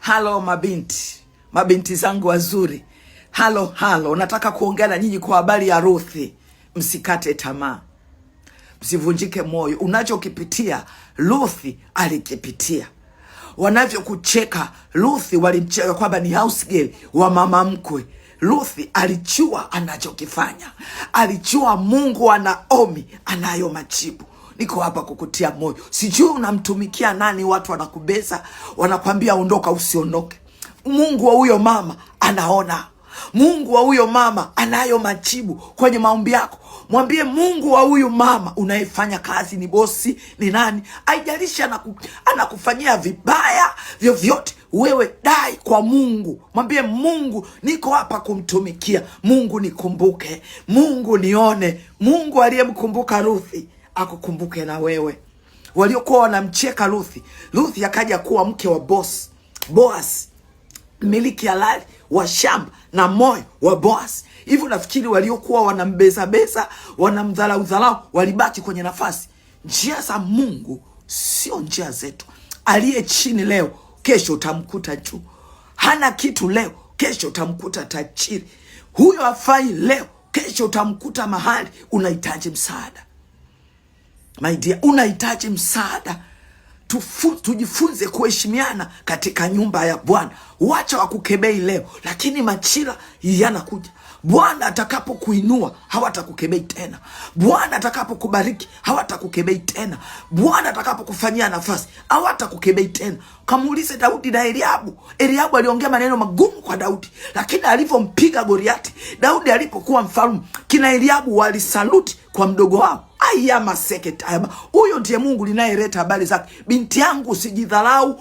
Halo mabinti zangu wazuri. Halo, nataka kuongea na nyinyi kwa habari ya Ruthi. Msikate tamaa, msivunjike moyo. Unachokipitia Ruthi alikipitia. Wanavyokucheka Ruthi walimcheka kwamba ni house girl wa mama mkwe. Ruthi alijua anachokifanya, alijua Mungu wa Naomi anayo majibu. Niko hapa kukutia moyo. Sijui unamtumikia nani, watu wanakubeza, wanakwambia ondoka, usiondoke. Mungu wa huyo mama anaona. Mungu wa huyo mama anayo majibu kwenye maombi yako. Mwambie Mungu wa huyu mama unayefanya kazi, ni bosi, ni nani, haijalishi anakufanyia vibaya vyovyote, wewe dai kwa Mungu. Mwambie Mungu, niko hapa kumtumikia. Mungu nikumbuke, Mungu nione. Mungu aliyemkumbuka Ruthi akukumbuke na wewe. Waliokuwa wanamcheka Ruthi akaja kuwa mke wa Boaz, miliki halali wa shamba na moyo wa Boaz. Hivyo nafikiri waliokuwa wanambeza, wanamdhalau, walibaki kwenye nafasi. Njia za Mungu sio njia zetu. Aliye chini leo, kesho utamkuta juu. Hana kitu leo, kesho utamkuta tajiri. Huyo hafai leo, kesho utamkuta mahali unahitaji msaada. My dear, unahitaji msaada. Tujifunze kuheshimiana katika nyumba ya Bwana. Wacha wakukebei leo, lakini machira yanakuja. Bwana atakapokuinua hawatakukebei tena. Bwana atakapokubariki hawatakukebei tena. Bwana atakapokufanyia nafasi hawatakukebei tena. Kamuulize Daudi na Eliabu. Eliabu aliongea maneno magumu kwa Daudi, lakini alivyompiga Goliati, Daudi alipokuwa mfalme, kina Eliabu walisaluti kwa mdogo wao. Ayama seketayama. Huyo ndiye Mungu linayeleta habari zake. Binti yangu, usijidharau,